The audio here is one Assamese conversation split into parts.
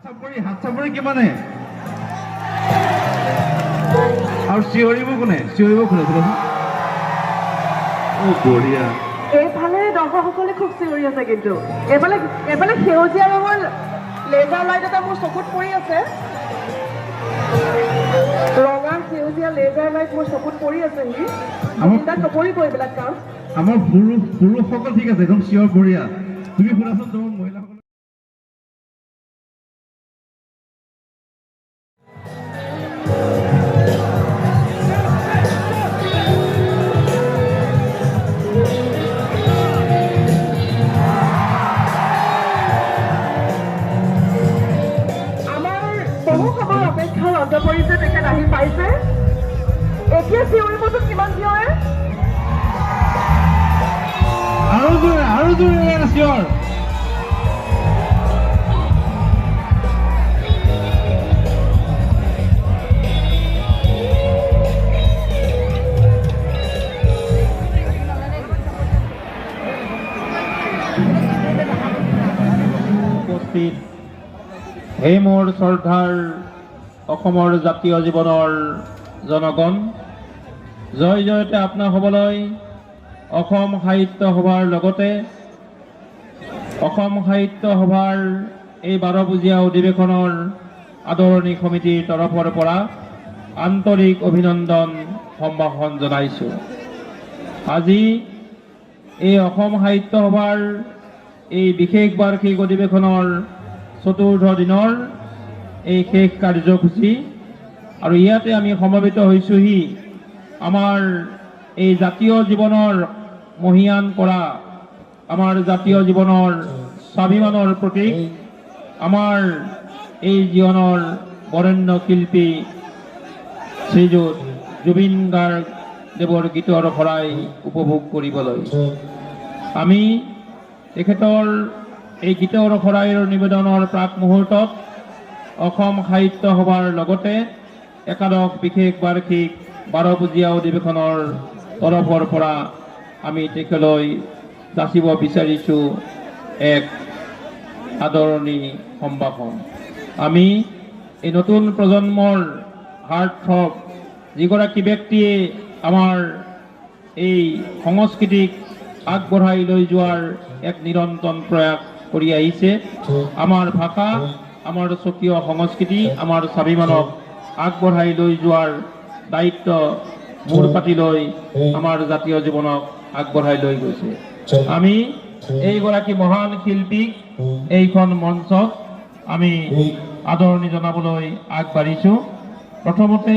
হাত চাপৰি কিমানে আৰু চিঞৰিব কোনে বঢ়িয়া এইফালে দৰ্শকসকলে খুব চিঞৰি আছে কিন্তু এইফালে সেউজীয়া ৰঙৰ লেজাৰ লাইট এটা মোৰ চকুত পৰি আছে ৰঙা সেউজীয়া লেজাৰ লাইট মোৰ চকুত পৰি আছে নেকি চিন্তাত নপৰিব এইবিলাক কাম আমাৰ পুৰুষসকল ঠিক আছে একদম চিঞৰ বঢ়িয়া তুমি শুনাচোন তোমাৰ মহিলাসকল অপেক্ষাৰ অন্ত পৰিছে তেখেত আহি পাইছে এতিয়া চিঞৰিবতো কিমান চিঞৰে আৰু জোৰে চিঞৰ উপস্থিত হে মোৰ শ্ৰদ্ধাৰ অসমৰ জাতীয় জীৱনৰ জনগণ জয় জয়তে আপোনাক হ'বলৈ অসম সাহিত্য সভাৰ লগতে অসম সাহিত্য সভাৰ এই 12 অধিৱেশনৰ আদৰণি সমিতিৰ তৰফৰ পৰা আন্তৰিক অভিনন্দন সম্ভাষণ জনাইছোঁ। আজি এই অসম সাহিত্য সভাৰ এই বিশেষ বাৰ্ষিক অধিৱেশনৰ চতুৰ্থ দিনৰ এই শেষ কাৰ্যসূচী আৰু ইয়াতে আমি সমবেত হৈছোহি আমাৰ এই জাতীয় জীৱনৰ মহিয়ান কৰা আমাৰ জাতীয় জীৱনৰ স্বাভিমানৰ প্ৰতীক আমাৰ এই জীৱনৰ বৰেণ্য শিল্পী শ্ৰীযুত জুবিন গাৰ্গ দেৱৰ গীতৰ শৰাই উপভোগ কৰিবলৈ আমি তেখেতৰ এই গীতৰ শৰাইৰ নিবেদনৰ প্ৰাক মুহূৰ্তত অসম সাহিত্য সভাৰ লগতে একাদশ বিশেষ বাৰ্ষিক 12 অধিৱেশনৰ তৰফৰ পৰা আমি তেখেতলৈ যাচিব বিচাৰিছোঁ এক আদৰণি সম্ভাষণ। আমি এই নতুন প্ৰজন্মৰ হাৰ্টথ্ৰব যিগৰাকী ব্যক্তিয়ে আমাৰ এই সংস্কৃতিক আগবঢ়াই লৈ যোৱাৰ এক নিৰন্তৰ প্ৰয়াস কৰি আহিছে। আমাৰ ভাষা আমাৰ স্বকীয় সংস্কৃতি আমাৰ স্বাভিমানক আগবঢ়াই লৈ যোৱাৰ দায়িত্ব মূৰ পাতি লৈ আমাৰ জাতীয় জীৱনক আগবঢ়াই লৈ গৈছে। আমি এইগৰাকী মহান শিল্পীক এইখন মঞ্চত আমি আদৰণি জনাবলৈ আগবাঢ়িছোঁ। প্ৰথমতে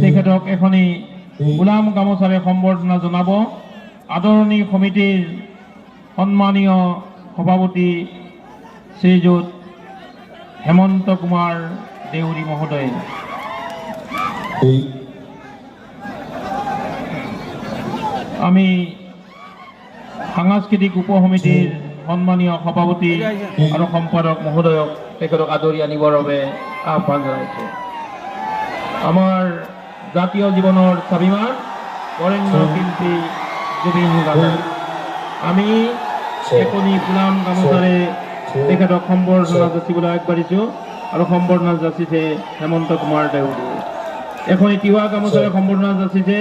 তেখেতক এখনি গোলাম গামোচাৰে সম্বৰ্ধনা জনাব আদৰণি সমিতিৰ সন্মানীয় সভাপতি শ্ৰীযুত হেমন্ত কুমাৰ দেউৰী মহোদয়। আমি সাংস্কৃতিক উপসমিতিৰ সন্মানীয় সভাপতি আৰু সম্পাদক মহোদয়ক তেখেতক আদৰি আনিবৰ বাবে আহ্বান জনাইছোঁ। আমাৰ জাতীয় জীৱনৰ স্বাভিমান বৰেণ্য শিল্পী জুবিন গাৰ্গ আমি এখনি গোলাম গামোচাৰে তেখেতক সম্বৰ্ধনা যাচিবলৈ আগবাঢ়িছোঁ আৰু সম্বৰ্ধনা যাচিছে হেমন্ত কুমাৰ দেউৰী। এখনি তিৱা গামোচাৰে সম্বৰ্ধনা যাচিছে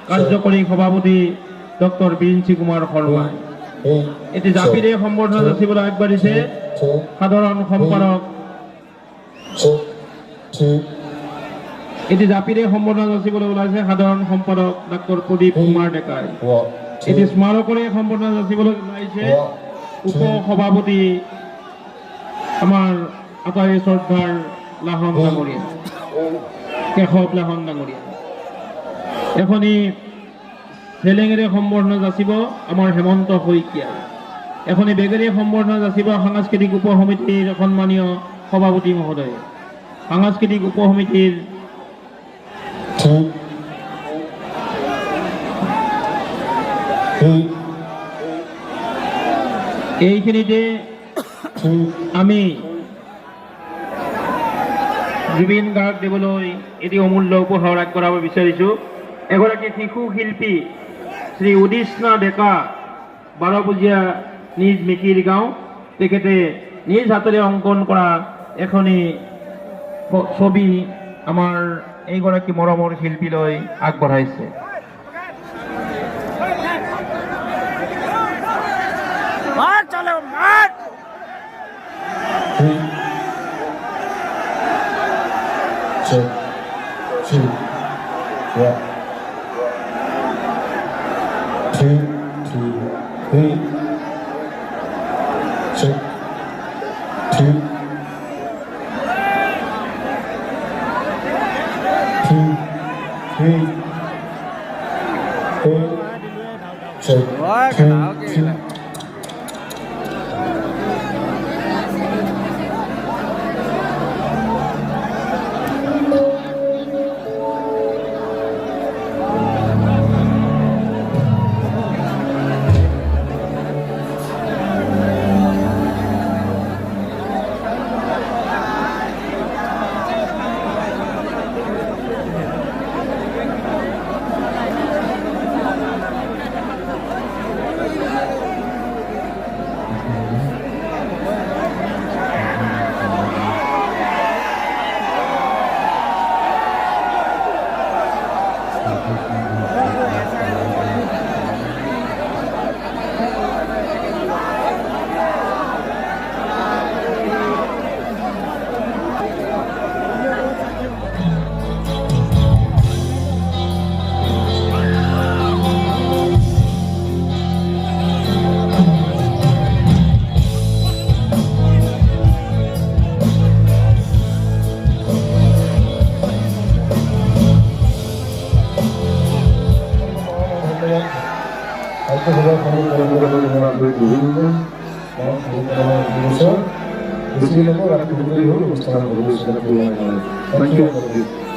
কাৰ্যকৰী সভাপতি ডক্টৰ বিৰিঞ্চি কুমাৰ শৰ্মাই। এটি জাপিৰে সম্বৰ্ধনা যাচিবলৈ আগবাঢ়িছে সাধাৰণ সম্পাদক এটি জাপিৰে সম্বৰ্ধনা যাচিবলৈ ওলাইছে সাধাৰণ সম্পাদক ডক্টৰ প্ৰদীপ কুমাৰ ডেকাই। এটি স্মাৰকৰে সম্বৰ্ধনা যাচিবলৈ ওলাইছে উপ সভাপতি আমাৰ আটাই শ্ৰদ্ধাৰ লাহন ডাঙৰীয়া কেশৱ লাহন ডাঙৰীয়া। এখনি চেলেঙেৰে সম্বৰ্ধনা যাচিব আমাৰ হেমন্ত শইকীয়া। এখনি বেগেৰে সম্বৰ্ধনা যাচিব সাংস্কৃতিক উপসমিতিৰ সন্মানীয় সভাপতি মহোদয়। সাংস্কৃতিক উপসমিতিৰ এইখিনিতে আমি জুবিন গাৰ্গ দেৱলৈ এটি অমূল্য উপহাৰ আগবঢ়াব বিচাৰিছোঁ। এগৰাকী শিশু শিল্পী শ্ৰী উদিষ্ণা ডেকা 12 নিজ মিকিৰ গাঁও তেখেতে নিজ হাতেৰে অংকন কৰা এখনি ছবি আমাৰ এইগৰাকী মৰমৰ শিল্পীলৈ আগবঢ়াইছে। Thank you.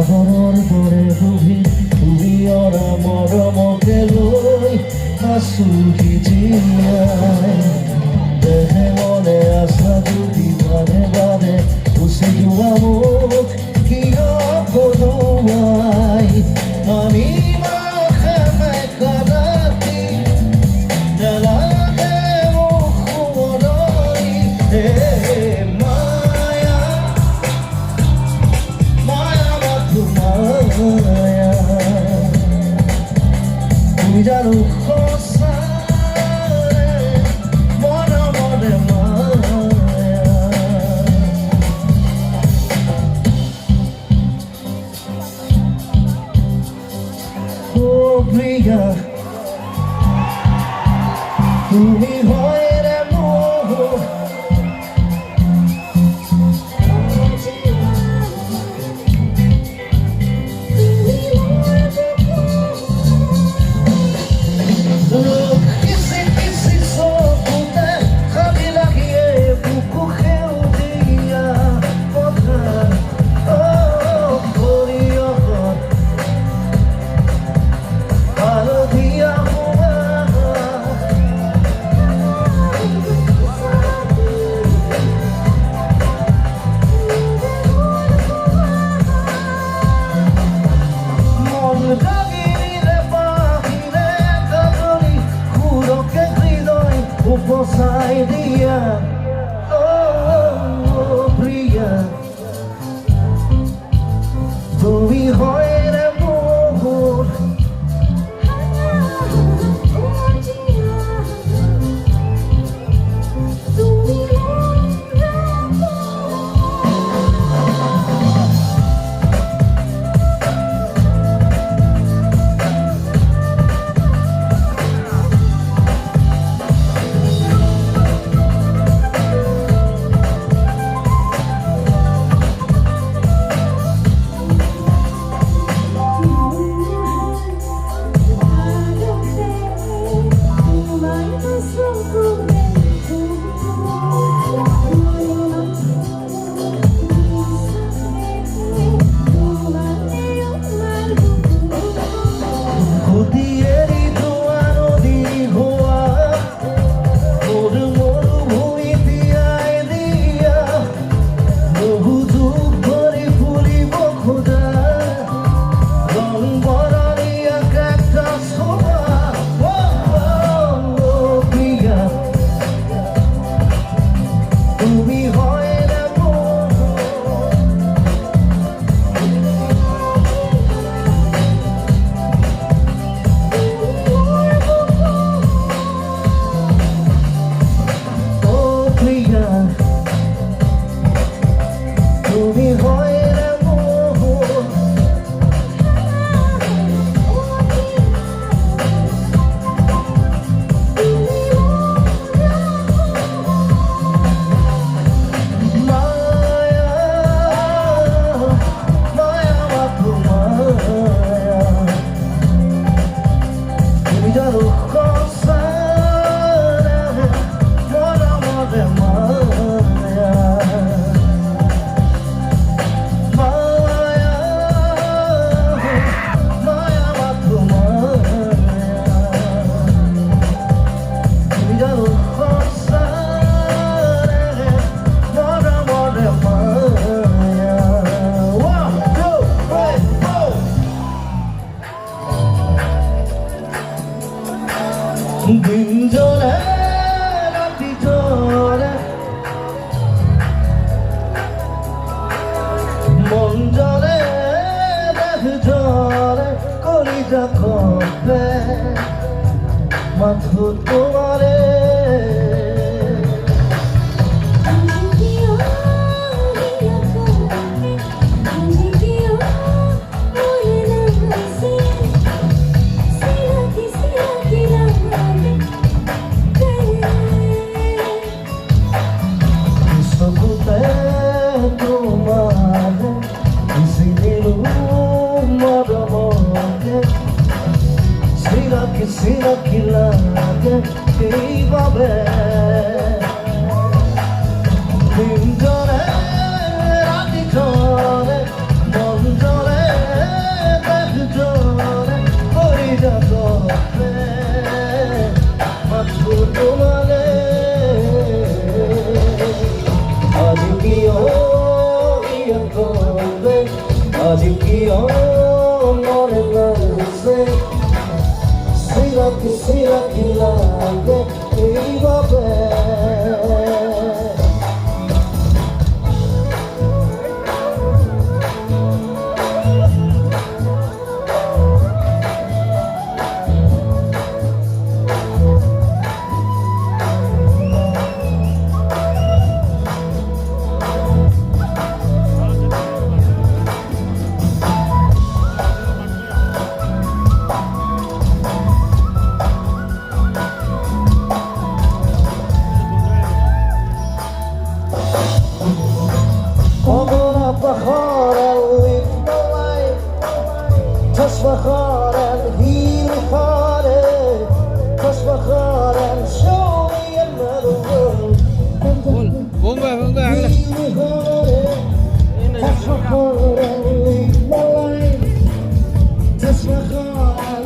সাগৰৰ দৰে গভীৰ তুমিয়ৰ মৰমকে লৈ আছো জীয়াই দেহে মনে আছা যদি বাৰে বাৰে গুচি যোৱা মোক কিয় কলোৱাই আমি মাখে মেকাদাতি নেলাগে মোক শুৱনি মায়া মায়া মাথো মায়া তুমি জানো সঁচাৰে মৰমৰে মায়া প্ৰিয়া তুমি হয় ৰে মোৰ কিছি কিছি চকুতে খালি লাগিয়ে বুকু সেউজীয়া পথাৰ সৰিয়হত হালধীয়া হোৱা মন জাগিলে বাহিৰে গাজৰি সুৰকে হৃদয় উপচাই দিয়া প্ৰিয়া তুমি হয় ৰে মোৰ তুমি হয় ৰে মোৰ মায়া মায়া মাথো মায়া তুমি জানো সঁচাৰে মৰমৰে মায়া দিন জলে ৰাতি জলে মন জলে দেহ জলে কলিজা কপে মাথো তোমাৰে Silaki এইভাবে দিন জলে ৰাতি জলে মন জলে কিয় মনে লাগিছে চিৰাকি চিৰাকি লাগে এইবাবে بخار اللي طلعي بخار الهيل خالي بخار شوي المرور بخار اللي طلعي بخار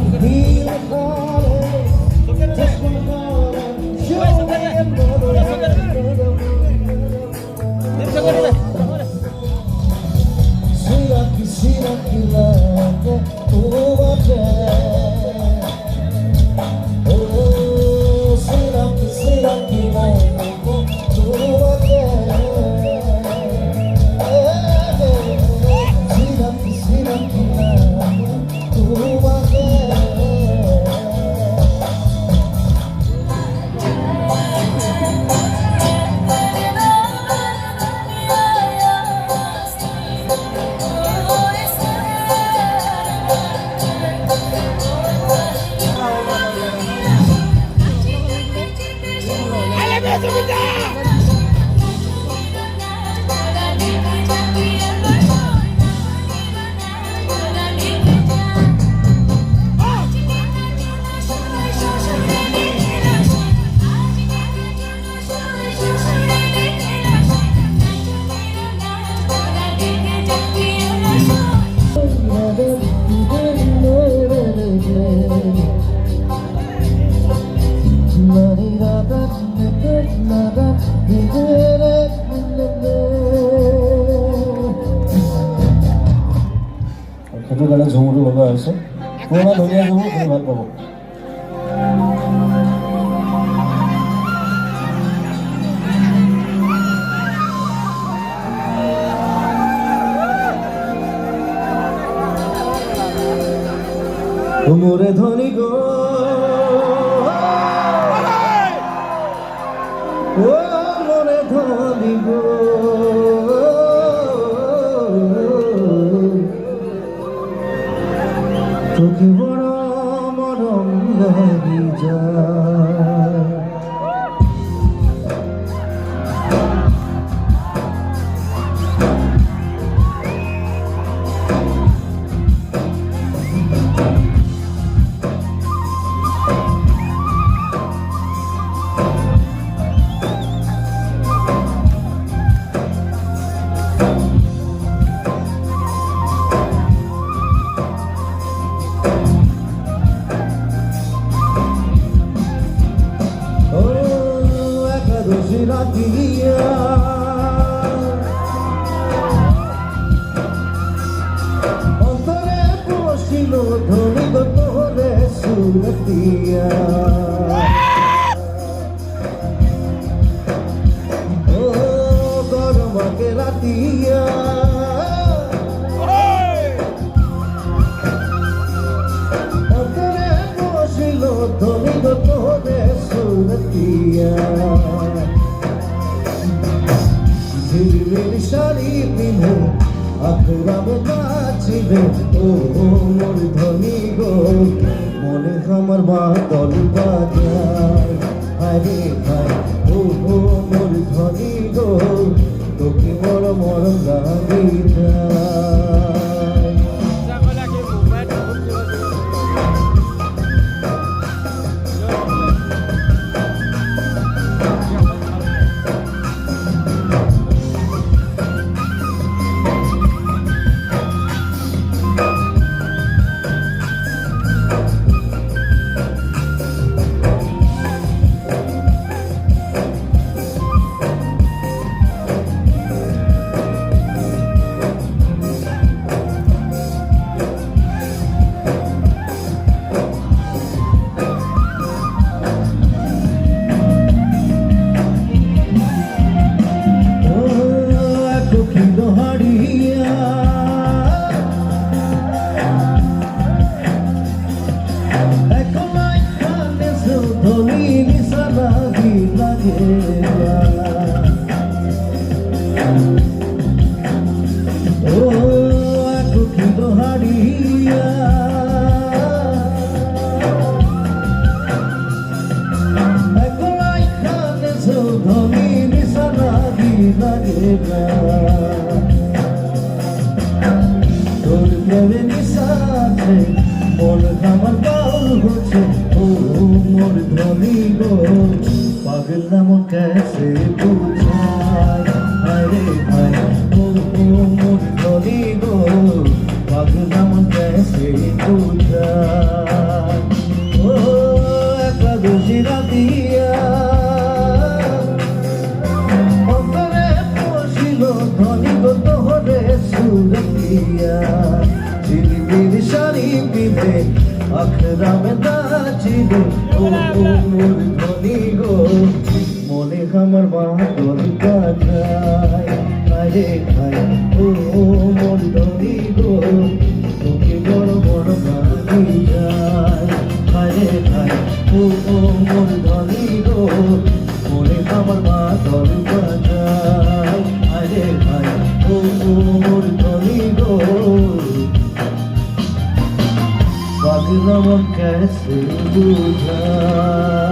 الهيل خالي بخار شوي المرور Siraki lake uwake Oh, siraki lake uwake Siraki lake uwake সেইটো কাৰণে ঝুমুৰটো লগোৱা হৈছে পুৰণা ধুনীয়া ঝুমুৰ শুনি ভাল পাব মোরে ধনী গো ও মোরে ধনী গো তোকে বড় মরম লাগি যায় Dia Antare posilo dhoni gotore suratiya Oh garma ke ratiya Antare posilo dhoni gotore suratiya Zilveli shari pinhe আখরাব নাচিবে ও মোর ধনী গো মনে আমার বাদল বাজায় আরে ভাই ও মোর ধনী গো তোকে বড় মরম লাগি যায় দিয়া একলাই খানেছ ধনী নিশানা দি লাগে তোর প্রেমে নিশাছে মন আমার বাউল হচ্ছে ও মোর ধনী গো পাগল নাম कैसे বুঝায় আরে ভাই ও মোর ধনী গো পাগল নাম कैसे বুঝায় ও একাদশী রাতিয়া অন্তরে পশিল ধনী গো তোহরে সুরতিয়া ঝিলিমিল শাড়ি পিঁধে আখরামে নাচিল ও মোর ধনী গো মনে আমার বাদল কাঁদায় আরে খায় ও মোর ধনী গো তোকে বড় বড় গালি যায় আরে খায় ও মোর ধনী গো মনে আমার বাদল কাঁদায় আরে খায় ও মোর ধনী গো পাগলাম कैसे বুঝায়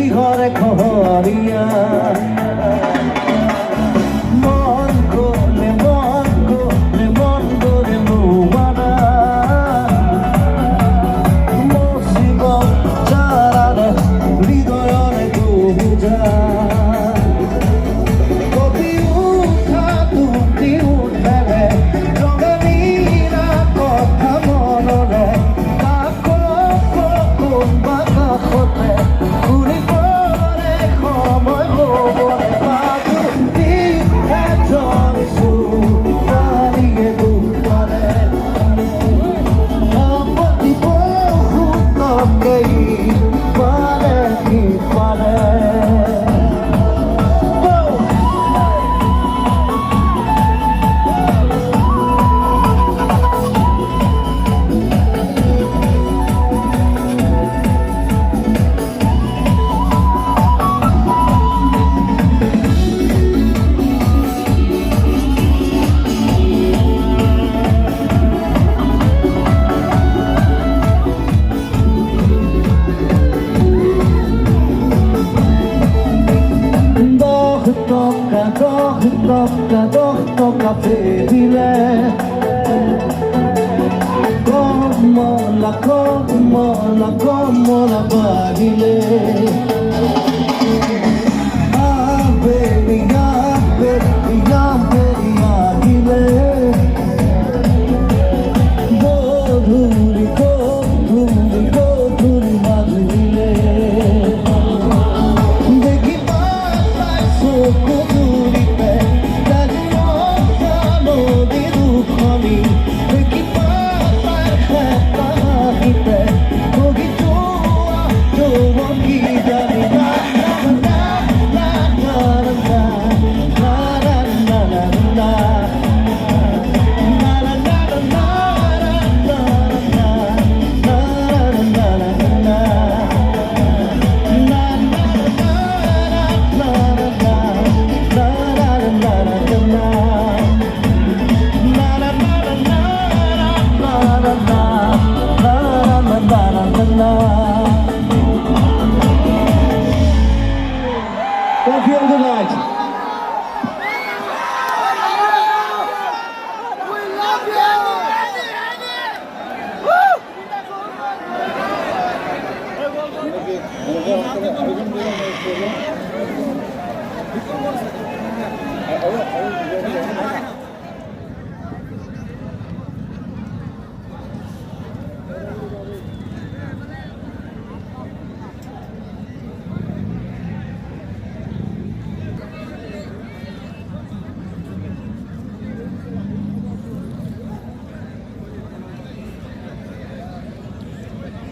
ঘরে খবরিয়া মন করে মন করে মোবানা মসিব চারারে হৃদয়রে বুঝা কবি উঠা তুটি উঠেলে রঙিনা কথা মনরে কাকো কোনবা কাষতে ঘূৰি পৰে সময় হ'বনে বাজু দি এজনিছো পানীয়ে দুখৰে আপত্তি বহুতকেই পাৰে কি পাৰে দহ টকা ফেৰিলে কমলা বাঢ়িলে